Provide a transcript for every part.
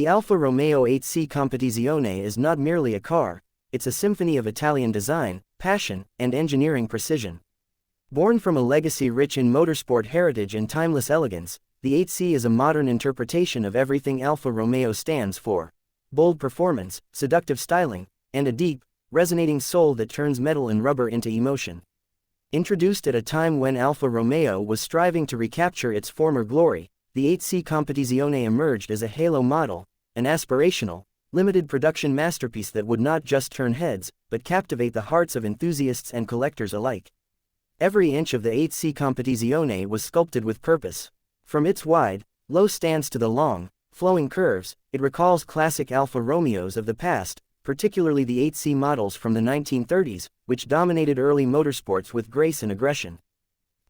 The Alfa Romeo 8C Competizione is not merely a car, it's a symphony of Italian design, passion, and engineering precision. Born from a legacy rich in motorsport heritage and timeless elegance, the 8C is a modern interpretation of everything Alfa Romeo stands for: bold performance, seductive styling, and a deep, resonating soul that turns metal and rubber into emotion. Introduced at a time when Alfa Romeo was striving to recapture its former glory, the 8C Competizione emerged as a halo model, an aspirational, limited production masterpiece that would not just turn heads, but captivate the hearts of enthusiasts and collectors alike. Every inch of the 8C Competizione was sculpted with purpose. From its wide, low stance to the long, flowing curves, it recalls classic Alfa Romeos of the past, particularly the 8C models from the 1930s, which dominated early motorsports with grace and aggression.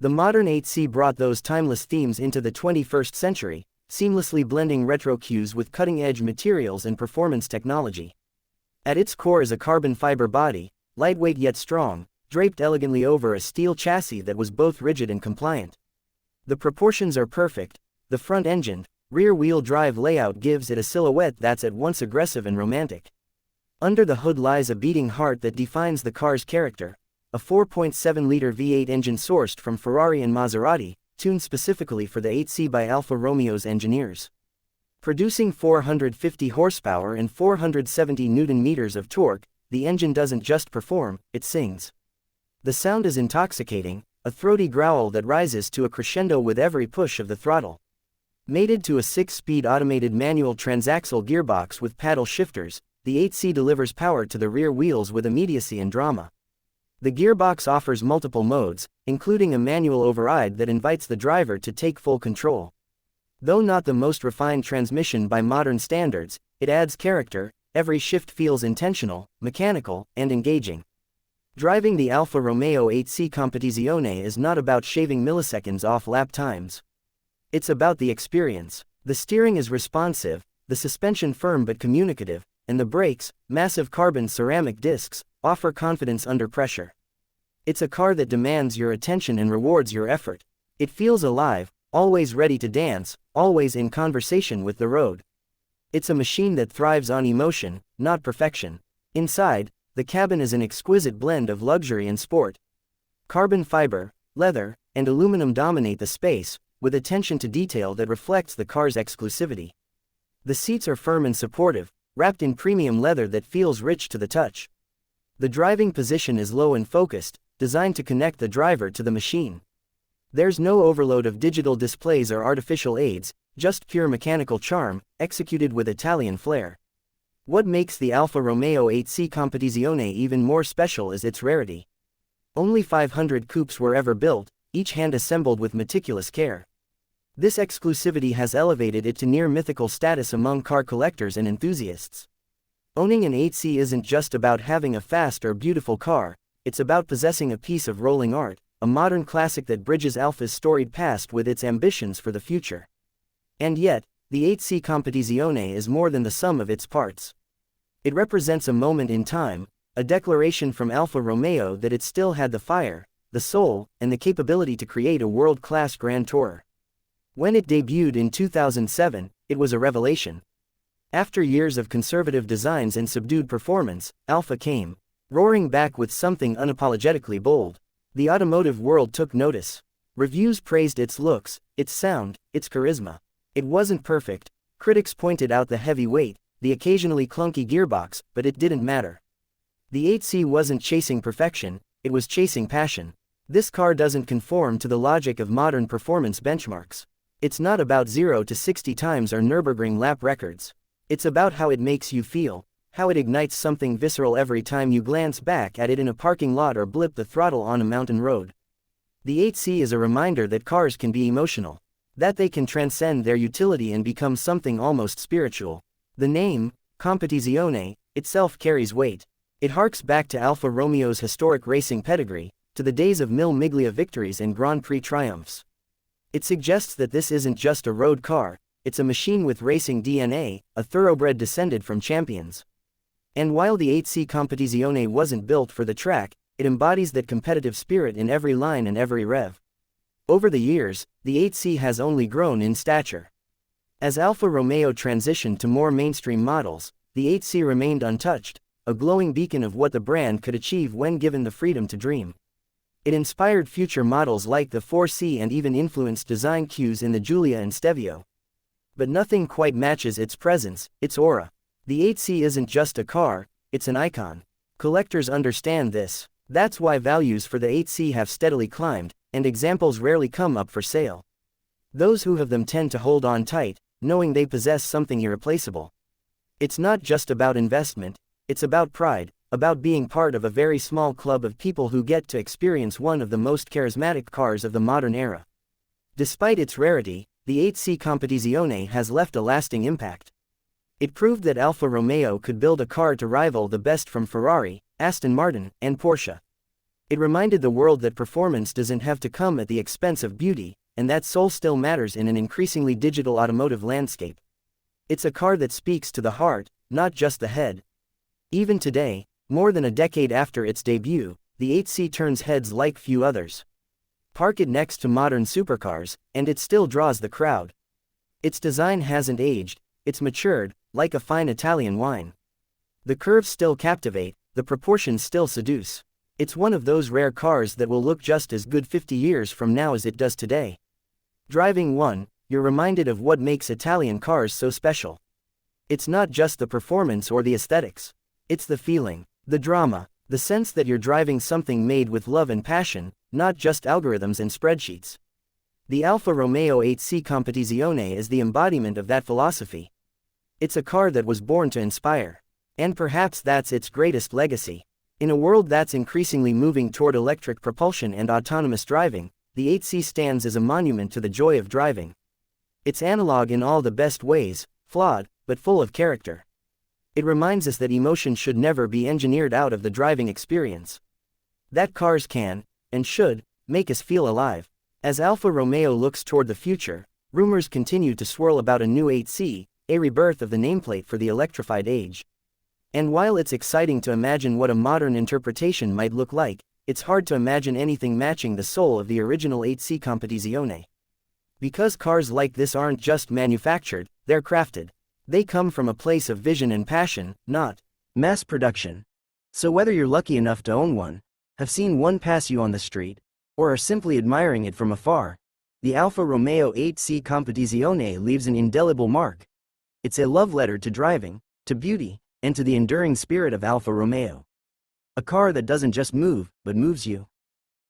The modern 8C brought those timeless themes into the 21st century, seamlessly blending retro cues with cutting-edge materials and performance technology. At its core is a carbon fiber body, lightweight yet strong, draped elegantly over a steel chassis that was both rigid and compliant. The proportions are perfect. The front-engined, rear-wheel drive layout gives it a silhouette that's at once aggressive and romantic. Under the hood lies a beating heart that defines the car's character, a 4.7-liter V8 engine sourced from Ferrari and Maserati, tuned specifically for the 8C by Alfa Romeo's engineers. Producing 450 horsepower and 470 Nm of torque, the engine doesn't just perform, it sings. The sound is intoxicating, a throaty growl that rises to a crescendo with every push of the throttle. Mated to a 6-speed automated manual transaxle gearbox with paddle shifters, the 8C delivers power to the rear wheels with immediacy and drama. The gearbox offers multiple modes, including a manual override that invites the driver to take full control. Though not the most refined transmission by modern standards, it adds character. Every shift feels intentional, mechanical, and engaging. Driving the Alfa Romeo 8C Competizione is not about shaving milliseconds off lap times. It's about the experience. The steering is responsive, the suspension firm but communicative, and the brakes, massive carbon ceramic discs, offer confidence under pressure. It's a car that demands your attention and rewards your effort. It feels alive, always ready to dance, always in conversation with the road. It's a machine that thrives on emotion, not perfection. Inside, the cabin is an exquisite blend of luxury and sport. Carbon fiber, leather, and aluminum dominate the space, with attention to detail that reflects the car's exclusivity. The seats are firm and supportive, wrapped in premium leather that feels rich to the touch. The driving position is low and focused, designed to connect the driver to the machine. There's no overload of digital displays or artificial aids, just pure mechanical charm, executed with Italian flair. What makes the Alfa Romeo 8C Competizione even more special is its rarity. Only 500 coupes were ever built, each hand-assembled with meticulous care. This exclusivity has elevated it to near mythical status among car collectors and enthusiasts. Owning an 8C isn't just about having a fast or beautiful car, it's about possessing a piece of rolling art, a modern classic that bridges Alfa's storied past with its ambitions for the future. And yet, the 8C Competizione is more than the sum of its parts. It represents a moment in time, a declaration from Alfa Romeo that it still had the fire, the soul, and the capability to create a world-class Grand Tourer. When it debuted in 2007, it was a revelation. After years of conservative designs and subdued performance, Alfa came roaring back with something unapologetically bold. The automotive world took notice. Reviews praised its looks, its sound, its charisma. It wasn't perfect. Critics pointed out the heavy weight, the occasionally clunky gearbox, but it didn't matter. The 8C wasn't chasing perfection, it was chasing passion. This car doesn't conform to the logic of modern performance benchmarks. It's not about 0 to 60 times or Nürburgring lap records. It's about how it makes you feel, how it ignites something visceral every time you glance back at it in a parking lot or blip the throttle on a mountain road. The 8C is a reminder that cars can be emotional, that they can transcend their utility and become something almost spiritual. The name, Competizione, itself carries weight. It harks back to Alfa Romeo's historic racing pedigree, to the days of Mille Miglia victories and Grand Prix triumphs. It suggests that this isn't just a road car, it's a machine with racing DNA, a thoroughbred descended from champions. And while the 8C Competizione wasn't built for the track, it embodies that competitive spirit in every line and every rev. Over the years, the 8C has only grown in stature. As Alfa Romeo transitioned to more mainstream models, the 8C remained untouched, a glowing beacon of what the brand could achieve when given the freedom to dream. It inspired future models like the 4C and even influenced design cues in the Giulia and Stevio. But nothing quite matches its presence, its aura. The 8C isn't just a car, it's an icon. Collectors understand this. That's why values for the 8C have steadily climbed, and examples rarely come up for sale. Those who have them tend to hold on tight, knowing they possess something irreplaceable. It's not just about investment, it's about pride, about being part of a very small club of people who get to experience one of the most charismatic cars of the modern era. Despite its rarity, the 8C Competizione has left a lasting impact. It proved that Alfa Romeo could build a car to rival the best from Ferrari, Aston Martin, and Porsche. It reminded the world that performance doesn't have to come at the expense of beauty, and that soul still matters in an increasingly digital automotive landscape. It's a car that speaks to the heart, not just the head. Even today, more than a decade after its debut, the 8C turns heads like few others. Park it next to modern supercars, and it still draws the crowd. Its design hasn't aged, it's matured, like a fine Italian wine. The curves still captivate, the proportions still seduce. It's one of those rare cars that will look just as good 50 years from now as it does today. Driving one, you're reminded of what makes Italian cars so special. It's not just the performance or the aesthetics. It's the feeling, the drama, the sense that you're driving something made with love and passion, not just algorithms and spreadsheets. The Alfa Romeo 8C Competizione is the embodiment of that philosophy. It's a car that was born to inspire. And perhaps that's its greatest legacy. In a world that's increasingly moving toward electric propulsion and autonomous driving, the 8C stands as a monument to the joy of driving. It's analog in all the best ways, flawed, but full of character. It reminds us that emotion should never be engineered out of the driving experience. That cars can, and should, make us feel alive. As Alfa Romeo looks toward the future, rumors continue to swirl about a new 8C, a rebirth of the nameplate for the electrified age. And while it's exciting to imagine what a modern interpretation might look like, it's hard to imagine anything matching the soul of the original 8C Competizione. Because cars like this aren't just manufactured, they're crafted. They come from a place of vision and passion, not mass production. So whether you're lucky enough to own one, have seen one pass you on the street, or are simply admiring it from afar, the Alfa Romeo 8C Competizione leaves an indelible mark. It's a love letter to driving, to beauty, and to the enduring spirit of Alfa Romeo. A car that doesn't just move, but moves you.